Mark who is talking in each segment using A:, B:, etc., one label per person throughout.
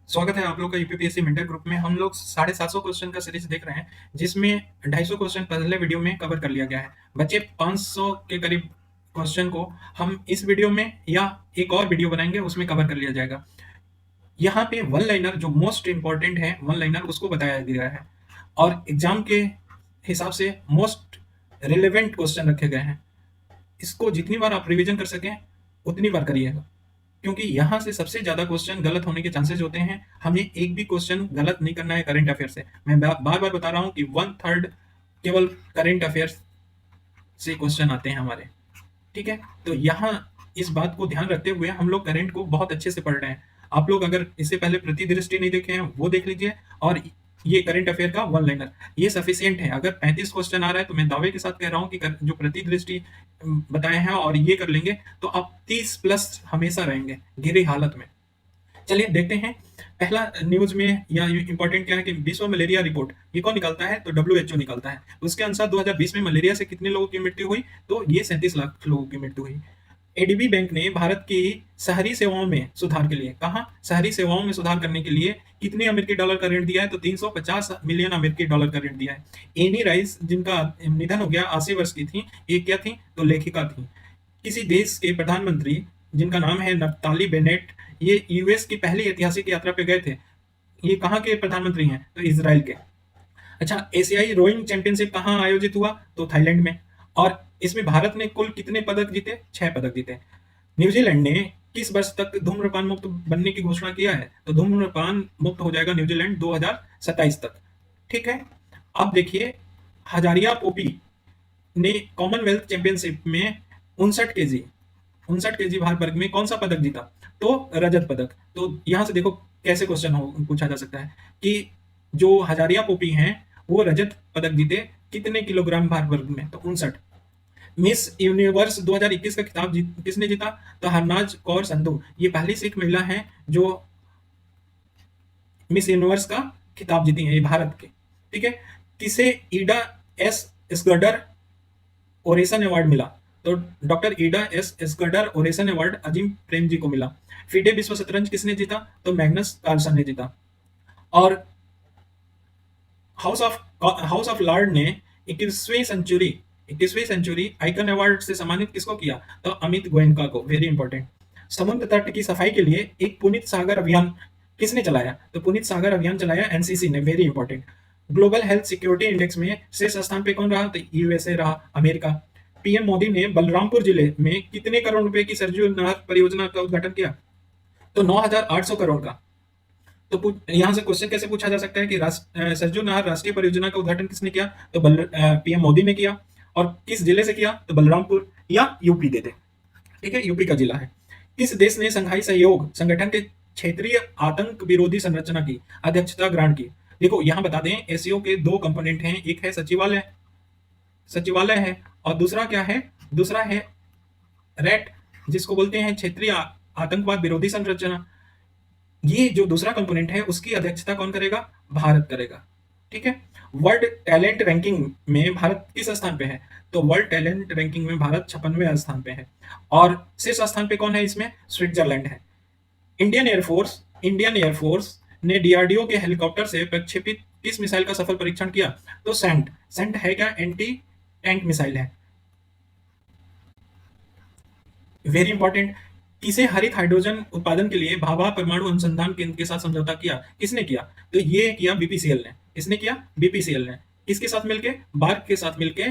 A: स्वागत है आप लोग का यूपीपीएससी मेंटर ग्रुप में। हम लोग 750 क्वेश्चन का सीरीज देख रहे हैं, जिसमें 250 क्वेश्चन पहले वीडियो में कवर कर लिया गया है। बच्चे 500 के करीब क्वेश्चन को हम इस वीडियो में या एक और वीडियो बनाएंगे, उसमें कवर कर लिया जाएगा। यहाँ पे वन लाइनर जो मोस्ट इंपॉर्टेंट है, वन लाइनर उसको बताया गया है और एग्जाम के हिसाब से मोस्ट रिलेवेंट क्वेश्चन रखे गए हैं। इसको जितनी बार आप रिवीजन कर सकें उतनी बार करिएगा, क्योंकि यहाँ से सबसे ज्यादा क्वेश्चन गलत होने के चांसेस होते हैं। हमें एक भी क्वेश्चन गलत नहीं करना है करंट अफेयर से। मैं बार बार बता रहा हूँ कि 1/3 केवल करंट अफेयर से क्वेश्चन आते हैं हमारे। ठीक है, तो यहाँ इस बात को ध्यान रखते हुए हम लोग करंट को बहुत अच्छे से पढ़ रहे हैं। आप लोग अगर इससे पहले प्रतिदृष्टि नहीं देखे हैं वो देख लीजिए, और ये करंट अफेयर का वन लाइनर ये सफिशियंट है। अगर 35 क्वेश्चन आ रहा है तो मैं दावे के साथ कह रहा हूँ कि जो प्रतिदृष्टि बताए हैं और ये कर लेंगे तो आप 30 प्लस हमेशा रहेंगे गिरी हालत में। चलिए देखते हैं पहला न्यूज में या इंपॉर्टेंट क्या है कि विश्व मलेरिया रिपोर्ट ये कौन निकालता है, तो डब्ल्यूएचओ निकालता है। उसके अनुसार 2020 में मलेरिया से कितने लोगों की मृत्यु हुई, तो ये 37 लाख लोगों की मृत्यु हुई। एडीबी बैंक ने भारत की शहरी सेवाओं में सुधार के लिए, कहा शहरी सेवाओं में सुधार करने के लिए कितने अमेरिकी डॉलर का ऋण दिया है, तो 350 मिलियन अमेरिकी डॉलर का ऋण दिया है। एनी राइस जिनका निधन हो गया, 80 वर्ष की थी, ये क्या थी, तो लेखिका थी। किसी देश के प्रधानमंत्री जिनका नाम है नफ्ताली बेनेट, ये यूएस की पहली ऐतिहासिक यात्रा पे गए थे। ये कहाँ के प्रधानमंत्री हैं, तो इसराइल के। अच्छा, एशियाई रोइंग चैंपियनशिप कहाँ आयोजित हुआ, तो थाईलैंड में। और इसमें भारत ने कुल कितने पदक जीते, 6 पदक जीते। न्यूजीलैंड ने किस वर्ष तक धूम्रपान मुक्त बनने की घोषणा किया है, तो धूम्रपान मुक्त हो जाएगा न्यूजीलैंड 2027 तक। ठीक है, अब देखिए हजारिया पोपी ने कॉमनवेल्थ चैंपियनशिप में 59 केजी भार वर्ग में कौन सा पदक जीता, तो रजत पदक। तो यहां से देखो कैसे क्वेश्चन हो पूछा जा सकता है कि जो हजारिया पोपी हैं वो रजत पदक जीते कितने किलोग्राम भार वर्ग में, तो 59। मिस यूनिवर्स 2021 का खिताब किसने जीता, तो हरनाज कौर संधू। ये पहली सिख महिला है जो मिस यूनिवर्स का खिताब जीती है, ये भारत के। ठीक है, किसे ईडा एस स्कर्डर ओरेसन अवार्ड मिला, तो डॉक्टर ईडा एस स्कर्डर ओरेसन अवार्ड अजीम प्रेम जी को मिला। फीडे विश्व शतरंज किसने जीता, तो मैग्नस कार्लसन ने जीता। और हाउस ऑफ लॉर्ड ने 21वीं सेंचुरी आइकन अवार्ड से सम्मानित किसको किया, तो अमित गोयनका को। Very important. समुद्र तट की सफाई के लिए एक पुनीत सागर अभियान किसने चलाया, तो पुनीत सागर अभियान चलाया एनसीसी ने। Very important. Global health security index में शीर्ष स्थान पे कौन रहा, तो यूएसए रहा, अमेरिका। पीएम मोदी ने बलरामपुर जिले में कितने करोड़ रुपए की सरजू नहर परियोजना का उद्घाटन किया, तो 9,800 करोड़ का। तो यहाँ से क्वेश्चन कैसे पूछा जा सकता है कि सरजू नहर राष्ट्रीय परियोजना का उद्घाटन किसने किया, तो पीएम मोदी ने किया। और किस जिले से किया, तो बलरामपुर या यूपी देते। ठीक है, यूपी का जिला है। किस देश ने संघाई सहयोग संगठन के क्षेत्रीय आतंक विरोधी संरचना की अध्यक्षता ग्रहण की। देखो यहाँ बता दें, एससीओ के 2 कंपोनेंट हैं, एक है सचिवालय, सचिवालय है, और दूसरा क्या है, दूसरा है रैट, जिसको बोलते हैं क्षेत्रीय आतंकवाद विरोधी संरचना। ये जो दूसरा कंपोनेंट है उसकी अध्यक्षता कौन करेगा, भारत करेगा। ठीक है, वर्ल्ड टैलेंट रैंकिंग में भारत किस स्थान पे है, तो वर्ल्ड टैलेंट रैंकिंग में भारत 56वें स्थान पे है। और शीर्ष स्थान पे कौन है, इसमें स्विट्जरलैंड है। इंडियन एयरफोर्स ने डीआरडीओ के हेलीकॉप्टर से प्रक्षेपित किस मिसाइल का सफल परीक्षण किया, तो सैंट। सैंट है क्या, एंटी टैंक मिसाइल है। Very important. किसे हरित हाइड्रोजन उत्पादन के लिए भाभा परमाणु अनुसंधान केंद्र के साथ समझौता किया, किसने किया, तो ये किया बीपीसीएल ने। किसने किया, बीपीसीएल ने। किसके साथ मिलके, बार्क के साथ मिलके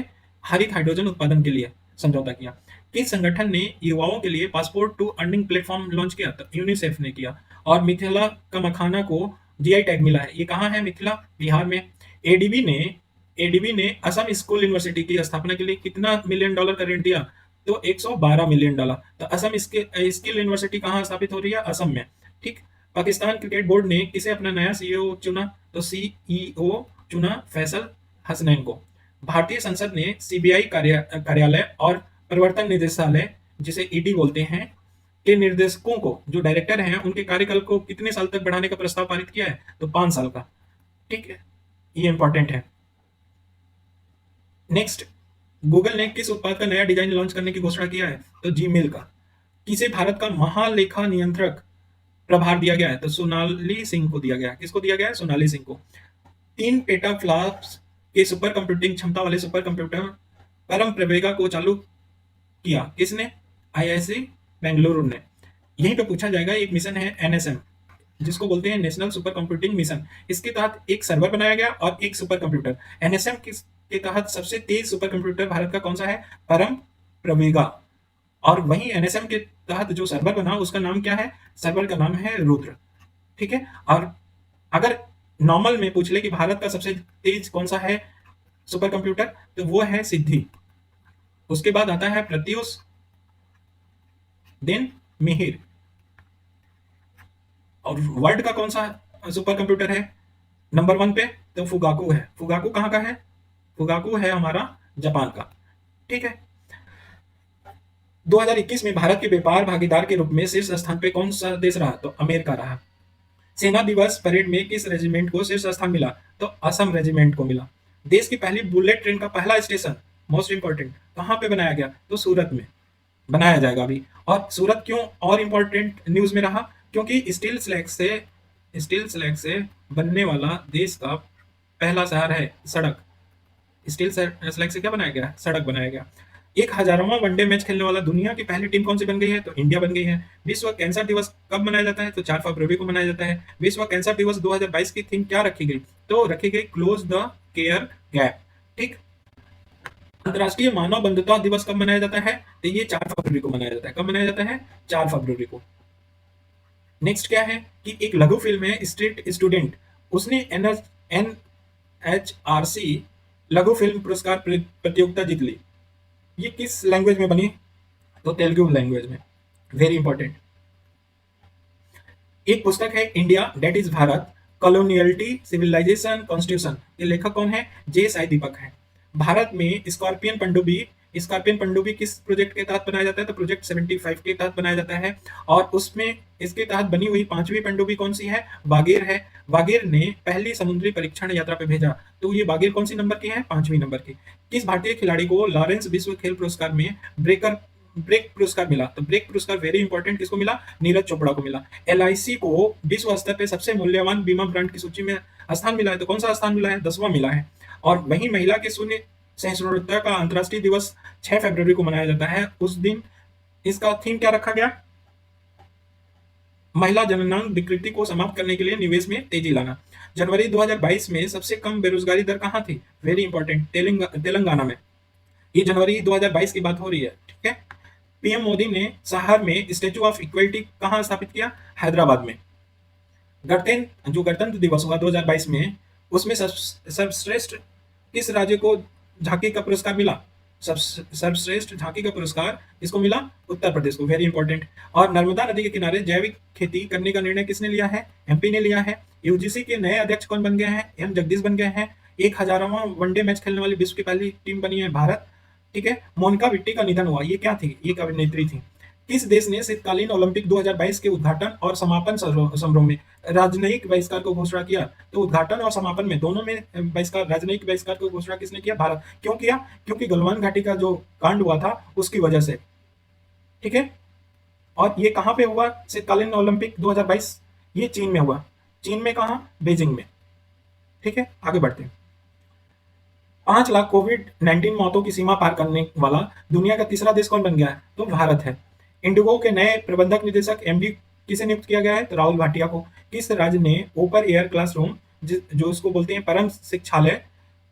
A: हरित हाइड्रोजन उत्पादन के लिए समझौता किया। किस संगठन ने युवाओं के लिए passport to earning platform launch किया, तो यूनिसेफ ने किया। और मिथिला का मखाना को जीआई टैग मिला है, ये कहाँ है, मिथिला, बिहार में। एडीबी ने एडीबी ने असम स्कूल यूनिवर्सिटी की स्थापना के लिए कितना मिलियन डॉलर का ऋण दिया, तो 112 मिलियन डॉलर। तो असम स्किल यूनिवर्सिटी कहाँ स्थापित हो रही है, असम में। ठीक। पाकिस्तान क्रिकेट बोर्ड ने किसे अपना नया सीईओ चुना, तो सीईओ चुना फैसल हसनैन को। भारतीय संसद ने सीबीआई कार्यालय और प्रवर्तन निदेशालय, जिसे ईडी बोलते हैं, के निर्देशकों को, जो डायरेक्टर हैं, उनके कार्यकाल को कितने साल तक बढ़ाने का प्रस्ताव पारित किया है, तो 5 साल का। ठीक है, ये इंपॉर्टेंट है। नेक्स्ट, गूगल ने किस उत्पाद का नया डिजाइन लॉन्च करने की घोषणा किया है, तो जीमेल का। किसे भारत का महालेखा नियंत्रक प्रभार दिया गया है? तो सोनाली सिंह को दिया गया है। किसको दिया गया है? सोनाली सिंह को। 3 पेटाफ्लॉप्स के सुपर कंप्यूटिंग क्षमता वाले सुपर कंप्यूटर परम प्रवेगा को चालू किया किसने? आईआईसी बेंगलुरु ने। यहीं पे पूछा जाएगा, एक मिशन है एनएसएम, जिसको बोलते हैं नेशनल सुपर कंप्यूटिंग मिशन। इसके तहत एक सर्वर बनाया गया और एक सुपर कंप्यूटर। एनएसएम के तहत सबसे तेज सुपर कंप्यूटर भारत का कौन सा है? परम प्रवेगा। और वहीं एनएसएम के तहत जो सर्वर बना उसका नाम क्या है? सर्वर का नाम है रुद्र। ठीक है। और अगर नॉर्मल में पूछ ले कि भारत का सबसे तेज कौन सा है सुपर कंप्यूटर, तो वो है सिद्धि। उसके बाद आता है प्रत्यूष, देन मिहिर। और वर्ल्ड का कौन सा सुपर कंप्यूटर है नंबर 1 पे? तो फुगाकू है। फुगाकू कहाँ का है? फुगाकू है हमारा जापान का। ठीक है। 2021 में भारत के व्यापार भागीदार के रूप में शीर्ष स्थान पे कौन सा देश रहा? तो अमेरिका रहा। सेना दिवस परेड में किस रेजिमेंट को शीर्ष स्थान मिला? तो असम रेजिमेंट को मिला। देश की पहली बुलेट ट्रेन का पहला स्टेशन, मोस्ट इंपॉर्टेंट, कहाँ पे बनाया गया? तो सूरत में बनाया जाएगा अभी। और सूरत क्यों और इंपॉर्टेंट न्यूज में रहा? क्योंकि स्टील स्लैग से बनने वाला देश का पहला शहर है। सड़क, स्टील स्लैग से क्या बनाया गया? सड़क बनाया गया। 1000वां वनडे मैच खेलने वाला दुनिया की पहली टीम कौन सी बन गई है? तो इंडिया बन गई है। विश्व कैंसर दिवस कब मनाया जाता है? तो 4 फरवरी को मनाया जाता है। विश्व कैंसर दिवस 2022 की थीम क्या रखी गई? तो रखी गई क्लोज द केयर गैप। ठीक। अंतर्राष्ट्रीय मानव बंधुता दिवस कब मनाया जाता है? तो ये 4 फरवरी को मनाया जाता है। कब मनाया जाता है? 4 फरवरी को। नेक्स्ट क्या है कि एक लघु फिल्म है स्ट्रीट स्टूडेंट, उसने NHRC लघु फिल्म पुरस्कार प्रतियोगिता जीत ली। ये किस लैंग्वेज में बनी? तो तेलुगु लैंग्वेज में। वेरी इंपॉर्टेंट। एक पुस्तक है India that is Bharat, coloniality civilization constitution. ये लेखक कौन है? जे साई दीपक है। भारत में स्कॉर्पियन पनडुब्बी किस प्रोजेक्ट के तहत बनाया जाता है? तो प्रोजेक्ट 75 के तहत बनाया जाता है। और उसमें इसके तहत बनी हुई 5वीं पनडुब्बी कौन सी है? बागेर है। बागेर ने पहली समुद्री परीक्षण यात्रा पे भेजा। तो ये बागेर कौन सी नंबर की है? 5वीं नंबर की। किस भारतीय खिलाड़ी को लॉरेंस विश्व खेल पुरस्कार में ब्रेक पुरस्कार मिला? तो ब्रेक पुरस्कार वेरी इंपॉर्टेंट किसको मिला? नीरज चोपड़ा को मिला। एलआईसी को विश्व स्तर पे सबसे मूल्यवान बीमा ब्रांड की सूची में स्थान मिला है। तो कौन सा स्थान मिला है? 10वां मिला है। और वहीं महिला के शून्य सहिष्णुता का अंतर्राष्ट्रीय दिवस 6 फरवरी को मनाया जाता है। उस दिन इसका थीम क्या रखा गया? महिला जननांग विकृति को समाप्त करने के लिए निवेश में तेजी लाना। जनवरी 2022 में सबसे कम बेरोजगारी दर कहाँ थी? वेरी इंपॉर्टेंट, तेलंगाना में। ये जनवरी 2022 की बात हो रही है। ठीक है। पीएम मोदी ने शहर में स्टेचू ऑफ इक्वलिटी कहाँ स्थापित किया? हैदराबाद में। गणतंत्र दिवस हुआ 2022 में, उसमें सर्वश्रेष्ठ किस राज्य को झांकी का पुरस्कार मिला? सर्वश्रेष्ठ झांकी का पुरस्कार किसको मिला? उत्तर प्रदेश को। Very important. और नर्मदा नदी के किनारे जैविक खेती करने का निर्णय किसने लिया है? एमपी ने लिया है। यूजीसी के नए अध्यक्ष कौन बन गए हैं? एम जगदीश बन गए हैं। 1000वां वनडे मैच खेलने वाली विश्व की पहली टीम बनी है भारत। ठीक है। मोनिका विट्टी का निधन हुआ। ये क्या थी? ये एक अभिनेत्री थी। किस देश ने शीतकालीन ओलंपिक 2022 के उद्घाटन और समापन समारोह में राजनयिक बहिष्कार को घोषणा किया? तो उद्घाटन और समापन में दोनों में बहिष्कार, राजनयिक बहिष्कार को घोषणा किसने किया? भारत। क्यों किया? क्योंकि गलवान घाटी का जो कांड हुआ था उसकी वजह से। ठीक है। और ये कहाँ पे हुआ शीतकालीन ओलंपिक 2022? ये चीन में हुआ। चीन में कहाँ? बीजिंग में। ठीक है। आगे बढ़ते हैं। 5 लाख कोविड-19 मौतों की सीमा पार करने वाला दुनिया का तीसरा देश कौन बन गया है? तो भारत है। इंडिगो के नए प्रबंधक निदेशक एमडी किसे नियुक्त किया गया है? तो राहुल भाटिया को। किस राज्य ने ओपन एयर क्लासरूम, जो उसको बोलते हैं परम शिक्षालय,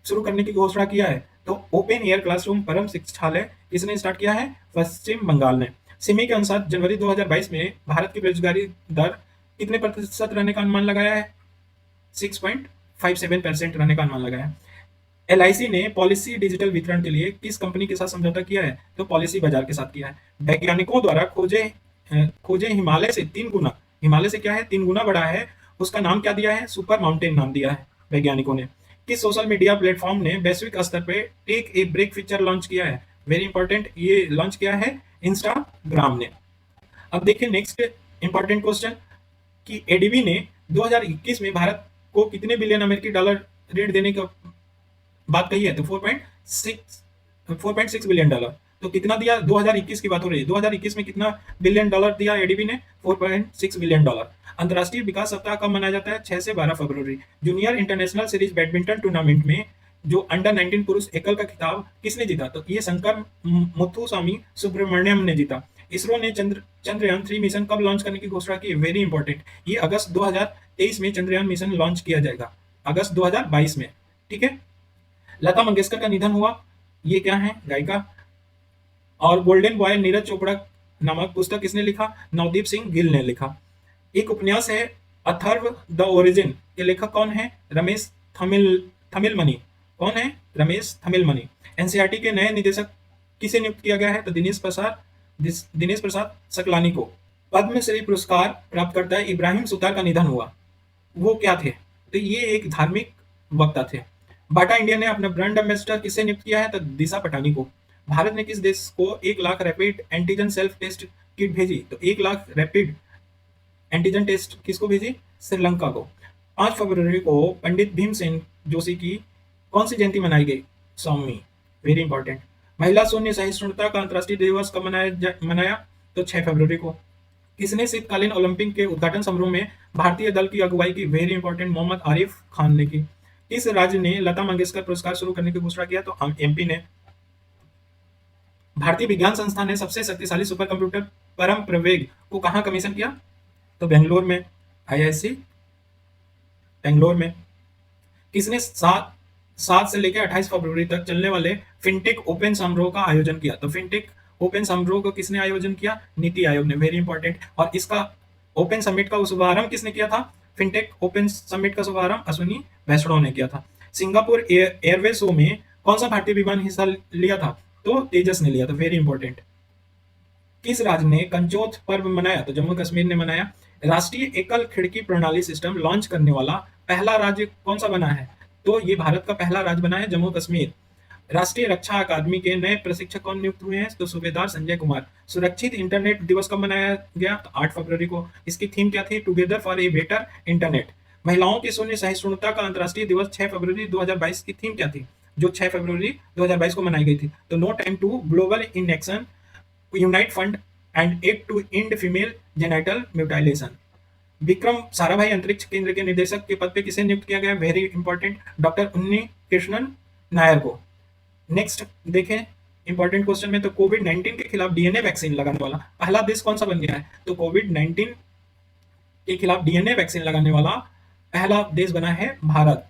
A: शुरू करने की घोषणा किया है? तो ओपन एयर क्लासरूम परम शिक्षालय किसने स्टार्ट किया है? पश्चिम बंगाल ने। सिमी के अनुसार जनवरी 2022 में भारत की बेरोजगारी दर कितने प्रतिशत रहने का अनुमान लगाया है? 6.57% रहने का अनुमान लगाया है। एलआईसी ने पॉलिसी डिजिटल वितरण के लिए किस कंपनी के साथ समझौता किया है? तो पॉलिसी बाजार के साथ किया है। वैज्ञानिकों द्वारा खोजे हिमालय से 3 गुना, हिमालय से क्या है? 3 गुना बड़ा है। उसका नाम क्या दिया है? सुपर माउंटेन नाम दिया है वैज्ञानिकों ने। किस सोशल मीडिया प्लेटफॉर्म ने वैश्विक स्तर पे take a break feature launch किया है? वेरी इंपॉर्टेंट, ये लॉन्च किया है इंस्टाग्राम ने। अब देखिए नेक्स्ट इंपॉर्टेंट क्वेश्चन कि एडीबी ने 2021 में भारत को कितने बिलियन अमेरिकी डॉलर ऋण देने का बात कही है? तो 4.6 बिलियन डॉलर। तो कितना दिया, 2021 की बात हो रही है, 2021 में कितना बिलियन डॉलर दिया एडीबी ने, 4.6 बिलियन डॉलर। अंतर्राष्ट्रीय विकास सप्ताह कब मनाया जाता है, 6 से 12 फरवरी। Junior international series badminton tournament में जो अंडर 19 पुरुष एकल का खिताब किसने जीता, तो ये शंकर मुथुस्वामी सुब्रमण्यम ने जीता। इसरो ने चंद्रयान 3 मिशन कब लॉन्च करने की घोषणा की, वेरी इंपॉर्टेंट, ये अगस्त 2023 में चंद्रयान मिशन लॉन्च किया जाएगा, अगस्त 2022 में, ठीक है। लता मंगेशकर का निधन हुआ, ये क्या है, गायिका। और गोल्डन बॉय नीरज चोपड़ा नामक पुस्तक किसने लिखा, नवदीप सिंह गिल ने लिखा। एक उपन्यास है अथर्व द ओरिजिन के लेखक कौन है, रमेश थमिलमणि। कौन है, रमेश थमिलमणि। एनसीईआरटी के नए निदेशक किसे नियुक्त किया गया है, तो दिनेश प्रसाद सकलानी को। पद्मश्री पुरस्कार प्राप्त करता है इब्राहिम सुतार का निधन हुआ, वो क्या थे, तो ये एक धार्मिक वक्ता थे। बाटा इंडिया ने अपना ब्रांड एम्बेसडर किसे नियुक्त किया है, तो दिशा पटानी को। भारत ने किस देश को 1 lakh rapid antigen self test kit भेजी, तो 1 लाख रैपिड एंटीजन टेस्ट किसको भेजी, श्रीलंका को। 5 फरवरी को पंडित भीमसेन जोशी की कौन सी जयंती मनाई गई, सौमी, वेरी इंपॉर्टेंट। महिला शून्य सहिष्णुता का अंतर्राष्ट्रीय दिवस कब मनाया, तो 6 फरवरी को। किसने शीतकालीन ओलंपिक के उद्घाटन समारोह में भारतीय दल की अगुवाई की, वेरी इंपॉर्टेंट, मोहम्मद आरिफ खान ने की। किस राज्य ने लता मंगेशकर पुरस्कार शुरू करने की घोषणा किया, तो एमपी ने। भारतीय विज्ञान संस्थान ने सबसे शक्तिशाली सुपर कंप्यूटर परम प्रवेग को कहां कमीशन किया, तो बेंगलोर में, आईआईसी बेंगलोर में। किसने 7 से लेकर 28 फरवरी तक चलने वाले फिनटेक ओपन समारोह का आयोजन किया, तो फिनटेक ओपन समारोह को किसने आयोजन किया, नीति आयोग ने, वेरी इंपॉर्टेंट। और इसका ओपन समिट का शुभारंभ किसने किया था, फिनटेक ओपन समिट का शुभारंभ अश्विनी वैष्णव ने किया था। सिंगापुर एयरवे शो में कौन सा भारतीय विमान हिस्सा लिया था, तो तेजस ने लिया था, वेरी इंपॉर्टेंट। किस राज्य ने कंचोथ पर्व मनाया, तो जम्मू कश्मीर ने मनाया। राष्ट्रीय एकल खिड़की प्रणाली सिस्टम लॉन्च करने वाला पहला राज्य कौन सा बना है, तो ये भारत का पहला राज्य बना है, जम्मू कश्मीर। राष्ट्रीय रक्षा अकादमी के नए प्रशिक्षक कौन नियुक्त हुए हैं, तो सूबेदार संजय कुमार। सुरक्षित इंटरनेट दिवस कब मनाया गया, तो 8 फरवरी को। इसकी थीम क्या थी, together for a better internet. महिलाओं की शून्य सहिष्णुता का अंतर्राष्ट्रीय दिवस 6 फरवरी 2022 की थीम क्या थी, जो 6 फरवरी 2022 को मनाई गई थी, तो no time to global in action unite fund and act to end female genital mutilation. Vikram Sarabhai अंतरिक्ष केंद्र के निदेशक के पद पे किसे नियुक्त किया गया, वेरी इंपॉर्टेंट, डॉक्टर उन्नी कृष्णन नायर को। नेक्स्ट देखें इंपॉर्टेंट क्वेश्चन में, तो कोविड 19 के खिलाफ डीएनए वैक्सीन लगाने वाला पहला देश कौन सा बन गया है, तो कोविड 19 के खिलाफ डीएनए वैक्सीन लगाने वाला पहला देश बना है भारत।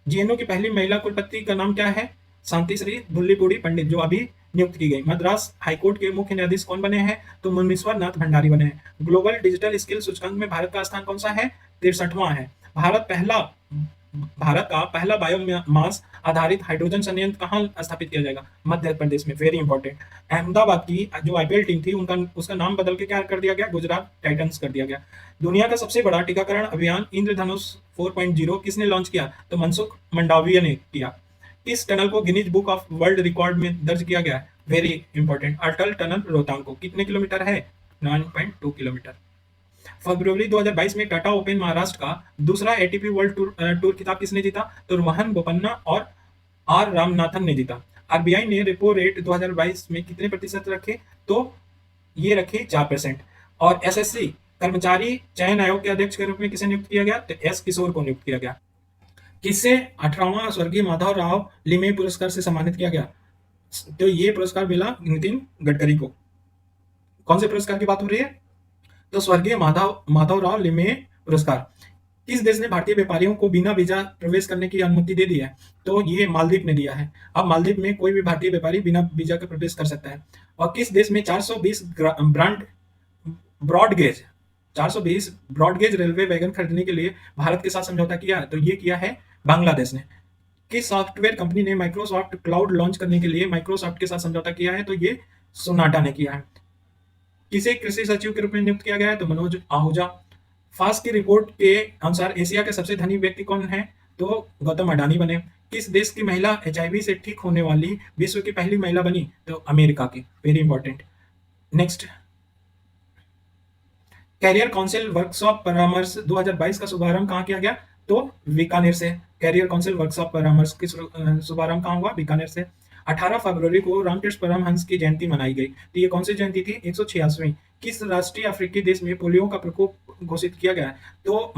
A: जेएनयू की पहली महिला कुलपति का नाम क्या है, शांति श्री धुल्लीपुड़ी पंडित, जो अभी नियुक्त की गई। मद्रास हाईकोर्ट के मुख्य न्यायाधीश कौन बने हैं, तो मुनीश्वर नाथ भंडारी बने हैं। ग्लोबल डिजिटल स्किल सूचकांक में भारत का स्थान कौन सा है, 63वां है। भारत का पहला बायोमास आधारित हाइड्रोजन संयंत्र कहाँ स्थापित किया जाएगा, मध्य प्रदेश में, वेरी इंपॉर्टेंट। अहमदाबाद की जो आईपीएल टीम थी उसका नाम बदल के क्या कर दिया गया, गुजरात टाइटंस कर दिया गया। दुनिया का सबसे बड़ा टीकाकरण अभियान इंद्रधनुष 4.0 किसने लॉन्च किया, तो मनसुख मंडाविया ने किया। इस टनल को Guinness book of world record में दर्ज किया गया है, वेरी इंपॉर्टेंट। अटल टनल रोहतांग को कितने किलोमीटर है, 9.2 किलोमीटर। फरवरी 2022 में टाटा ओपन महाराष्ट्र का दूसरा एटीपी वर्ल्ड टूर खिताब किसने जीता, तो रोहन बोपन्ना और आर रामनाथन ने जीता। आरबीआई ने रेपो रेट 2022 में कितने प्रतिशत रखे, तो ये रखे 4%। और एसएससी कर्मचारी चयन आयोग के अध्यक्ष के रूप में किसे नियुक्त किया गया, तो एस किशोर को नियुक्त किया गया। किसे 18वां स्वर्गीय माधवराव लिमे पुरस्कार से सम्मानित किया गया, तो ये पुरस्कार मिला नितिन गडकरी को। कौन से पुरस्कार की बात हो रही है, तो स्वर्गीय माधवराव लिमे पुरस्कार। किस देश ने भारतीय व्यापारियों को बिना वीजा प्रवेश करने की अनुमति दे दी है, तो ये मालदीव ने दिया है। अब मालदीव में कोई भी भारतीय व्यापारी बिना वीजा के प्रवेश कर सकता है। और किस देश में 420 ब्रॉडगेज 420 ब्रॉडगेज रेलवे वैगन खरीदने के लिए भारत के साथ समझौता किया है, तो ये किया है बांग्लादेश ने। किस सॉफ्टवेयर कंपनी ने माइक्रोसॉफ्ट क्लाउड लॉन्च करने के लिए माइक्रोसॉफ्ट के साथ समझौता किया है, तो ये सोनाटा ने किया है। किसे कृषि सचिव के रूप में नियुक्त किया गया है, तो मनोज आहूजा। फास्ट की रिपोर्ट के अनुसार एशिया के सबसे धनी व्यक्ति कौन है, तो गौतम अडानी बने। किस देश की महिला एचआईवी से ठीक होने वाली विश्व की पहली महिला बनी, तो अमेरिका की, very important. Next, career council workshop परामर्श 2022 का शुभारंभ कहाँ किया गया, तो बीकानेर से। कैरियर काउंसिल वर्कशॉप परामर्श की शुभारंभ कहाँ हुआ, बीकानेर से। 18 फरवरी को रामकृष्ण परमहंस की जयंती मनाई गई। तो ये कौन सी जयंती थी? 186वीं। किस राष्ट्रीय अफ्रीकी देश में पोलियो का प्रकोप घोषित किया गया है? तो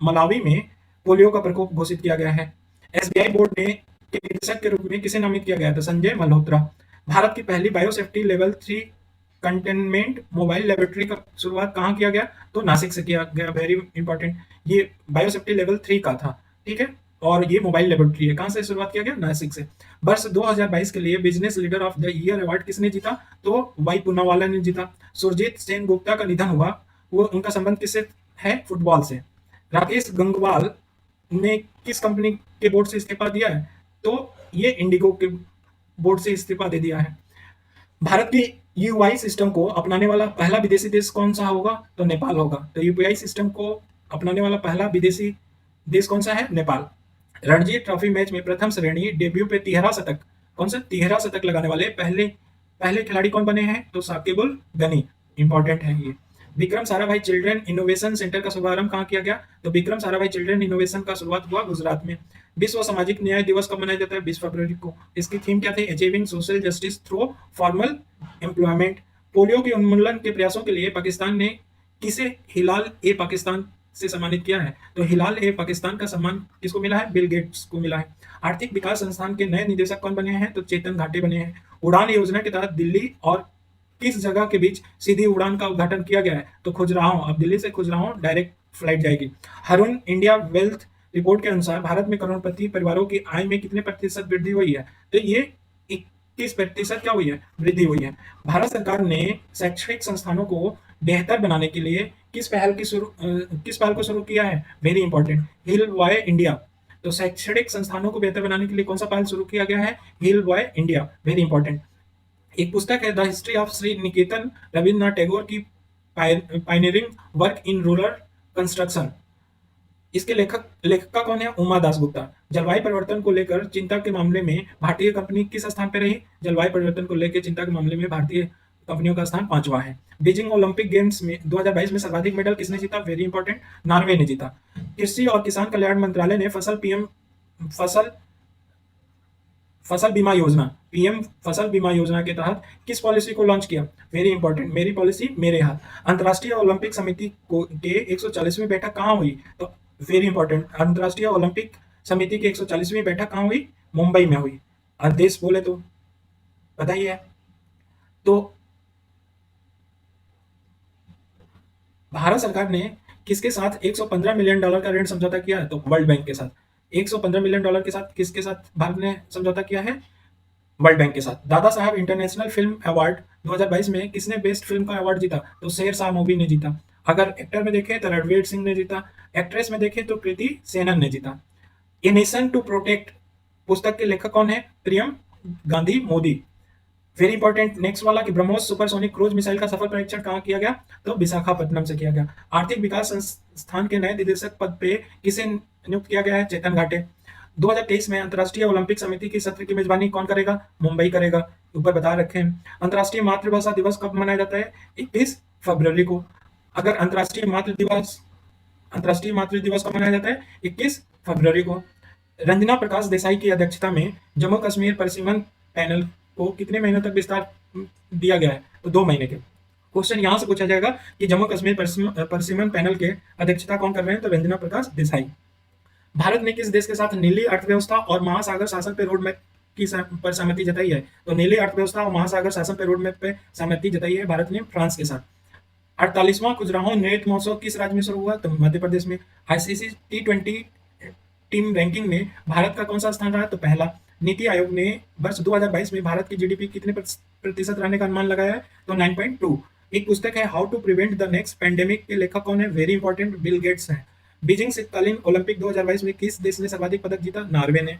A: मलावी में पोलियो का प्रकोप घोषित किया गया है। एसबीआई बोर्ड ने के निदेशक के रूप में किसे नामित किया गया था? संजय मल्होत्रा। भारत की पहली biosafety level 3 containment mobile laboratory का शुरुआत कहाँ किया गया? तो नासिक से किया गया। वेरी इंपॉर्टेंट, ये बायोसेफ्टी लेवल 3 का था, ठीक है। और ये मोबाइल लेबोरेटरी है। कहाँ से शुरुआत किया गया? नासिक से। वर्ष 2022 के लिए business leader of the year award किसने जीता? तो वाई पूनावाला ने जीता। सुरजीत सेन गुप्ता का निधन हुआ, वो उनका संबंध किससे है? फुटबॉल से। राकेश गंगवाल ने किस कंपनी के बोर्ड से इस्तीफा दिया है? तो ये इंडिगो के बोर्ड से इस्तीफा दे दिया है। भारत की यूपीआई सिस्टम को अपनाने वाला पहला विदेशी देश कौन सा होगा? तो नेपाल होगा। तो यूपीआई सिस्टम को अपनाने वाला पहला विदेशी देश कौन सा है? नेपाल। रणजी ट्रॉफी मैच में प्रथम श्रेणी डेब्यू पे तिहरा शतक, कौन सा? तिहरा शतक लगाने वाले पहले पहले खिलाड़ी कौन बने हैं? तो साकिबुल गनी। इंपॉर्टेंट है ये। Vikram Sarabhai children innovation centre का शुभारंभ कहाँ किया गया? तो विक्रम साराभाई चिल्ड्रन इनोवेशन का शुरुआत हुआ गुजरात में। विश्व सामाजिक न्याय दिवस कब मनाया जाता है? 20 फरवरी को। इसकी थीम क्या थी? Achieving social justice through formal employment. Polio के उन्मूलन के प्रयासों के लिए पाकिस्तान ने किसे हिलाल ए पाकिस्तान से सम्मानित किया है? तो हिलाल ए पाकिस्तान का सम्मान किसको मिला है? बिल गेट्स को मिला है। आर्थिक विकास संस्थान के नए निदेशक कौन बने हैं? तो चेतन घाटे बने हैं। उड़ान योजना के तहत दिल्ली और किस जगह के बीच सीधी उड़ान का उद्घाटन किया गया है? तो खुजराहो। अब दिल्ली से खुजराहो डायरेक्ट फ्लाइट जाएगी। हरून इंडिया वेल्थ रिपोर्ट के अनुसार भारत में करोड़पति परिवारों की आय में कितने प्रतिशत वृद्धि हुई है? तो ये 21% क्या हुई है? वृद्धि हुई है। भारत सरकार ने शैक्षणिक संस्थानों को बेहतर बनाने के लिए किस पहल को शुरू किया है? वेरी इंपॉर्टेंट, हिल बॉय इंडिया। तो शैक्षणिक संस्थानों को बेहतर बनाने के लिए कौन सा पहल शुरू किया गया है? हिल बॉय इंडिया। वेरी इंपॉर्टेंट। एक पुस्तक है द हिस्ट्री ऑफ श्री निकेतन रविन्द्रनाथ टैगोर की pioneering work in rural construction. इसके लेखिका कौन है? उमा दासगुप्ता। जलवायु परिवर्तन को लेकर चिंता के मामले में भारतीय कंपनी किस स्थान पर रही? जलवायु परिवर्तन को लेकर चिंता के मामले में भारतीय कंपनियों का स्थान 5वां है। बीजिंग ओलंपिक गेम्स में 2022 में सर्वाधिक मेडल किसने जीता? वेरी इंपॉर्टेंट, नॉर्वे ने जीता। कृषि और किसान कल्याण मंत्रालय ने फसल फसल बीमा योजना पीएम फसल बीमा योजना के तहत किस पॉलिसी को लॉन्च किया? वेरी इंपॉर्टेंट, मेरी पॉलिसी मेरे हाथ। अंतर्राष्ट्रीय ओलंपिक समिति के 140वीं बैठक कहाँ हुई? तो वेरी इंपॉर्टेंट, अंतर्राष्ट्रीय ओलंपिक समिति की 140वीं बैठक कहाँ हुई? मुंबई में हुई। देश बोले तो बताइए। तो भारत सरकार ने किसके साथ $115 मिलियन का ऋण समझौता किया है? तो वर्ल्ड बैंक के साथ। $115 मिलियन के साथ किसके साथ भारत ने समझौता किया है? वर्ल्ड बैंक के साथ। Dada Saheb international film award 2022 में किसने बेस्ट फिल्म का अवार्ड जीता? तो शेरशाह मूवी ने जीता। अगर एक्टर में देखें तो रणवीर सिंह ने जीता। एक्ट्रेस में देखें तो कृति सेनन ने जीता। ए नेशन टू प्रोटेक्ट पुस्तक के लेखक कौन है? Priyam Gandhi Modi. Very important, next वाला कि ब्रह्मोस सुपरसोनिक क्रूज मिसाइल का सफल परीक्षण कहाँ किया गया? तो विशाखापट्टनम से किया गया। आर्थिक विकास संस्थान के नए निदेशक पद पे किसे नियुक्त किया गया है? चेतन घाटे। 2023 में अंतर्राष्ट्रीय ओलंपिक समिति की सत्र की मेजबानी कौन करेगा? मुंबई करेगा। ऊपर बता रखे हैं। अंतर्राष्ट्रीय मातृभाषा दिवस कब मनाया जाता है? 21 फरवरी को। अगर अंतर्राष्ट्रीय मातृ दिवस कब मनाया जाता है? 21 फरवरी को। रंजना प्रकाश देसाई की अध्यक्षता में जम्मू कश्मीर परिसीमन पैनल को कितने महीनों तक विस्तार दिया गया है? तो 2 महीने के। क्वेश्चन यहाँ से पूछा जाएगा कि जम्मू कश्मीर परिसीमन पैनल के अध्यक्षता कौन कर रहे हैं? तो रंजना प्रकाश देसाई। भारत ने किस देश के साथ नीली अर्थव्यवस्था और महासागर शासन पे रोड मैप पर सहमति जताई है? तो नीली अर्थव्यवस्था और महासागर शासन पे रोड मैप पे सहमति जताई है भारत ने फ्रांस के साथ। 48वां खुजराहो नृत्य महोत्सव किस राज्य में शुरू हुआ? तो मध्य प्रदेश में। आईसीसी T20 टीम रैंकिंग में भारत का कौन सा स्थान रहा? तो पहला। नीति आयोग ने वर्ष 2022 में भारत की जीडीपी कितने प्रतिशत रहने का अनुमान लगाया है? तो 9.2। एक पुस्तक है how to prevent the next pandemic के लेखक कौन है? वेरी इंपॉर्टेंट, बिल गेट्स है। बीजिंग शीतकालीन ओलंपिक 2022 में किस देश ने सर्वाधिक पदक जीता? नॉर्वे ने।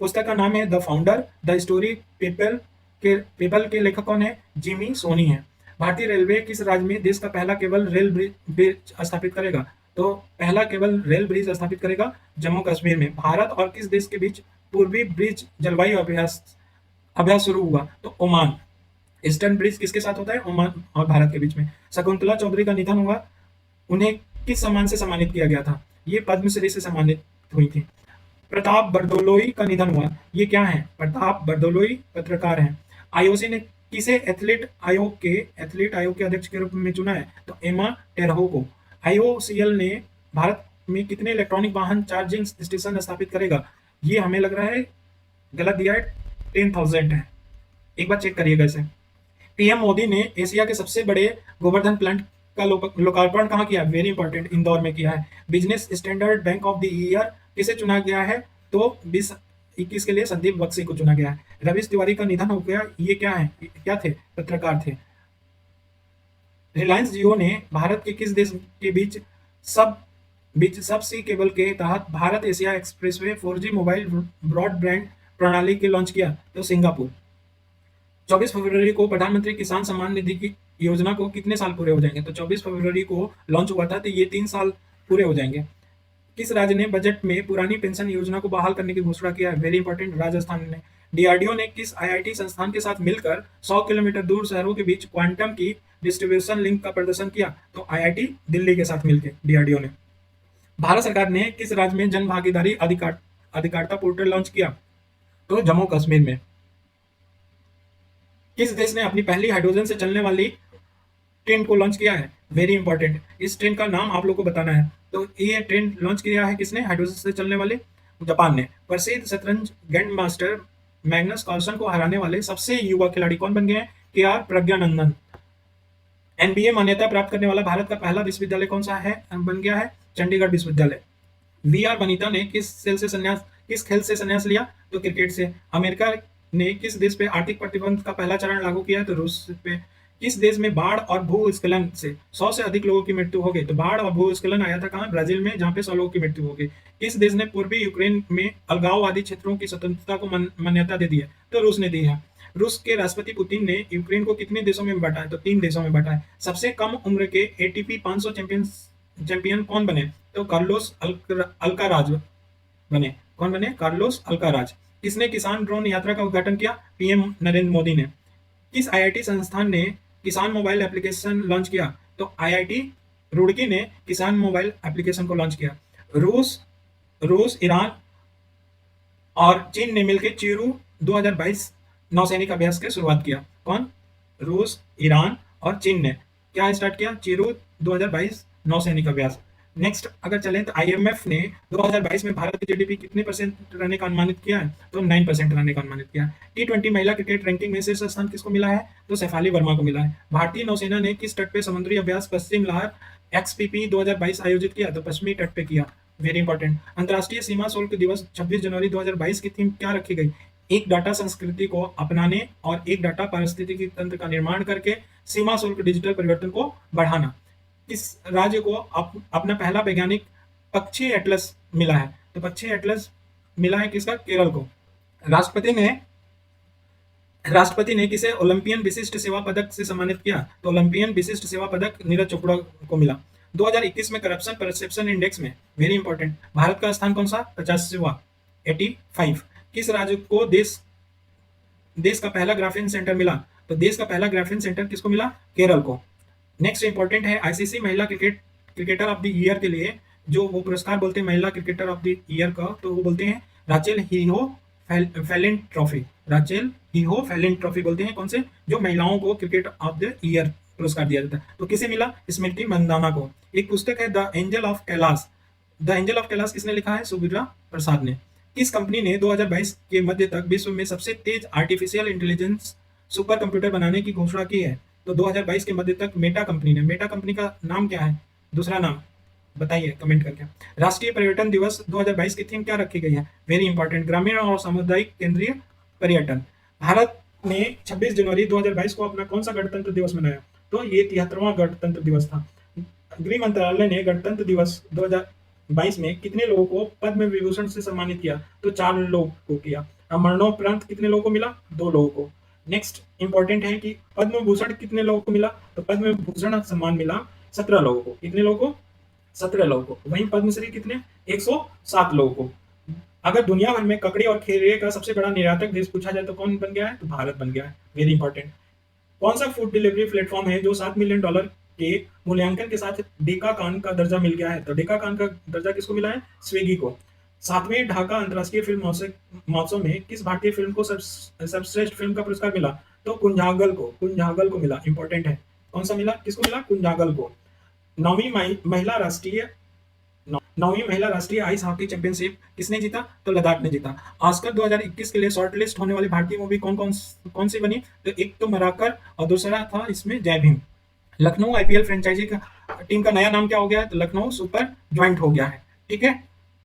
A: पुस्तक का नाम है the founder the story people के लेखक कौन है? जिमी सोनी है। भारतीय रेलवे किस राज्य में देश का पहला केबल रेल ब्रिज स्थापित करेगा? तो पहला केबल रेल ब्रिज स्थापित करेगा जम्मू कश्मीर में। भारत और किस देश के बीच पूर्वी ब्रिज जलवायु अभ्यास शुरू हुआ? तो ओमान। ईस्टर्न ब्रिज किसके साथ होता है? ओमान और भारत के बीच में। शकुंतला चौधरी का निधन हुआ, उन्हें किस सम्मान से सम्मानित किया गया था? ये पद्मश्री से सम्मानित हुई थी। प्रताप बरदोलोई का निधन हुआ। ये क्या है? प्रताप बरदोलोई पत्रकार हैं। आईओसी ने किसे एथलीट आयोग के अध्यक्ष के रूप में चुना है? तो एमा टेरहो को। आईओसीएल ने भारत में कितने इलेक्ट्रॉनिक वाहन चार्जिंग स्टेशन स्थापित करेगा? ये हमें लग रहा है गलत दिया है, 10,000 है। एक बार चेक करिएगा इसे। पीएम मोदी ने एशिया के सबसे बड़े गोवर्धन प्लांट का लोकार्पण कहाँ किया? वेरी इंपॉर्टेंट, इंदौर में किया है। Business standard bank of the year किसे चुना गया है? तो 2021 के लिए संदीप बख्शी को चुना गया है। रवीश तिवारी का निधन हो गया। ये क्या है? क्या थे? पत्रकार थे। रिलायंस जियो ने भारत के किस देश के सब सी केबल के तहत Bharat Asia expressway 4G mobile broadband प्रणाली के लॉन्च किया? तो सिंगापुर। 24 फरवरी को प्रधानमंत्री किसान सम्मान निधि की योजना को कितने साल पूरे हो जाएंगे? तो 24 फरवरी को लॉन्च हुआ था, तो ये 3 साल पूरे हो जाएंगे। किस राज्य ने बजट में पुरानी पेंशन योजना को बहाल करने की घोषणा किया है? वेरी इंपॉर्टेंट, राजस्थान ने। डीआरडीओ ने किस आईआईटी संस्थान के साथ मिलकर 100 किलोमीटर दूर शहरों के बीच क्वांटम की डिस्ट्रीब्यूशन लिंक का प्रदर्शन किया? तो आईआईटी दिल्ली के साथ मिलकर डीआरडीओ ने। भारत सरकार ने किस राज्य में जन भागीदारी अधिकारिता पोर्टल लॉन्च किया? तो जम्मू कश्मीर में। किस देश ने अपनी पहली हाइड्रोजन से चलने वाली ट्रेन को लॉन्च किया है? वेरी इंपॉर्टेंट, इस ट्रेन का नाम आप लोग को बताना है। तो ये ट्रेन लॉन्च किया है किसने हाइड्रोजन से चलने वाले? जापान ने। प्रसिद्ध शतरंज ग्रैंड मास्टर मैग्नस कार्लसन को हराने वाले सबसे युवा खिलाड़ी कौन बन गए हैं? के.आर. प्रज्ञानंदन। एनबीए मान्यता प्राप्त करने वाला भारत का पहला विश्वविद्यालय कौन सा है? बन गया है चंडीगढ़ विश्वविद्यालय। वी.आर. वनिता ने किस खेल से संन्यास लिया? तो क्रिकेट से। अमेरिका ने किस देश पे आर्थिक प्रतिबंध का पहला चरण लागू किया? तो रूस पे। किस देश में बाढ़ और भूस्खलन से 100 से अधिक लोगों की मृत्यु हो गई? तो बाढ़ और भूस्खलन आया था कहाँ? ब्राजील में, जहाँ पे 100 लोगों की मृत्यु हो गई। किस देश ने पूर्वी यूक्रेन में अलगाववादी क्षेत्रों की स्वतंत्रता को मान्यता दे दी है? तो रूस ने दी है। रूस के राष्ट्रपति पुतिन ने यूक्रेन को कितने देशों में बांटा है? तो 3 देशों में बांटा है। सबसे कम उम्र के एटीपी 500 चैंपियन कौन बने? तो कार्लोस अल्काराज बने। कौन बने? Carlos Alcaraz. किसने किसान ड्रोन यात्रा का उद्घाटन किया? पीएम नरेंद्र मोदी ने। किस आईआईटी संस्थान ने किसान मोबाइल एप्लीकेशन लॉन्च किया? तो आईआईटी रुड़की ने किसान मोबाइल एप्लीकेशन को लॉन्च किया। रूस, ईरान और चीन ने मिलकर चिरू 2022 नौसैनिक अभ्यास की शुरुआत किया। कौन? रूस, ईरान और चीन ने क्या स्टार्ट किया? चिरू 2022 नौसैनिक अभ्यास। नेक्स्ट अगर चलें तो आईएमएफ ने 2022 में भारत की जीडीपी कितने परसेंट रहने का अनुमानित किया है? तो 9% रहने का अनुमानित किया है। T20 महिला क्रिकेट रैंकिंग में शीर्ष स्थान किसको मिला है? तो शेफाली वर्मा को मिला है। भारतीय नौसेना ने किस तट पे समुद्री अभ्यास पश्चिम लहर XPP 2022 आयोजित किया? तो पश्चिमी तट पे किया। Very important. अंतर्राष्ट्रीय सीमा शुल्क दिवस 26 जनवरी 2022 की थीम क्या रखी गई? एक डाटा संस्कृति को अपनाने और एक डाटा पारिस्थितिकी तंत्र का निर्माण करके सीमा शुल्क डिजिटल परिवर्तन को बढ़ाना। किस राज्य को अपना पहला वैज्ञानिक पक्षी एटलस मिला है? तो पक्षी एटलस मिला है किसका? केरल को। राष्ट्रपति ने किसे ओलंपियन विशिष्ट सेवा पदक से सम्मानित किया? तो ओलंपियन विशिष्ट सेवा पदक नीरज चोपड़ा को मिला। 2021 में करप्शन परसेप्शन इंडेक्स में, वेरी इंपॉर्टेंट, भारत का स्थान कौन सा? 50वां, 85। किस राज्य को देश का पहला ग्राफीन सेंटर मिला? तो देश का पहला ग्राफीन सेंटर किसको मिला? केरल को। नेक्स्ट इंपॉर्टेंट है आईसीसी महिला क्रिकेटर ऑफ द ईयर के लिए जो वो पुरस्कार बोलते हैं महिला क्रिकेटर ऑफ द ईयर का, तो वो बोलते हैं Rachael Heyhoe Flint trophy. Rachael Heyhoe Flint trophy बोलते हैं कौन से? जो महिलाओं को क्रिकेट ऑफ द ईयर पुरस्कार दिया जाता है। तो किसे मिला? स्मृति मंदाना को। एक पुस्तक है the angel of Kailash. The angel of Kailash किसने लिखा है? सुभद्रा प्रसाद ने। किस कंपनी ने 2022 के मध्य तक विश्व में सबसे तेज आर्टिफिशियल इंटेलिजेंस सुपर कंप्यूटर बनाने की घोषणा की है? तो 2022 के मध्य तक मेटा कंपनी ने। मेटा कंपनी का नाम क्या है? दूसरा नाम बताइए कमेंट करके। राष्ट्रीय पर्यटन दिवस 2022 की थीम क्या रखी गई है? वेरी इंपॉर्टेंट, ग्रामीण और सामुदायिक केंद्रीय पर्यटन। भारत ने 26 जनवरी 2022 को अपना कौन सा गणतंत्र दिवस मनाया? तो ये 73वां गणतंत्र दिवस था। गृह मंत्रालय ने गणतंत्र दिवस 2022 में कितने लोगों को पद्म विभूषण से सम्मानित किया? तो 4 लोगों को किया। मरणोपरांत कितने लोगों को मिला? 2 लोगों को। नेक्स्ट इंपॉर्टेंट है कि पद्म भूषण कितने लोगों को मिला? तो पद्म भूषण सम्मान मिला 17 लोगों को। कितने लोगों को? 17 लोगों को। वहीं पद्मश्री कितने? 107 लोगों को। अगर दुनिया भर में ककड़ी और खेरे का सबसे बड़ा निर्यातक देश पूछा जाए तो कौन बन गया है? तो भारत बन गया है। Very important. कौन सा फूड डिलीवरी प्लेटफॉर्म है जो $7 मिलियन के मूल्यांकन के साथ डेका कान का दर्जा मिल गया है? तो डेका कान का दर्जा किसको मिला है? स्विगी को। सातवें ढाका अंतर्राष्ट्रीय फिल्म महोत्सव में किस भारतीय फिल्म को सर्वश्रेष्ठ फिल्म का पुरस्कार मिला? तो कुंजागल को मिला। इंपॉर्टेंट है। कौन सा मिला? किसको मिला? कुंजागल को। नौवीं महिला राष्ट्रीय नौवीं महिला राष्ट्रीय आइस हॉकी चैंपियनशिप किसने जीता? तो लद्दाख ने जीता। ऑस्कर 2021 के लिए शॉर्टलिस्ट होने वाली भारतीय मूवी कौन सी बनी? तो एक तो मराकर और दूसरा था इसमें जय भीम। लखनऊ आईपीएल फ्रेंचाइजी का टीम का नया नाम क्या हो गया है? तो लखनऊ सुपर ज्वाइंट हो गया है। ठीक है।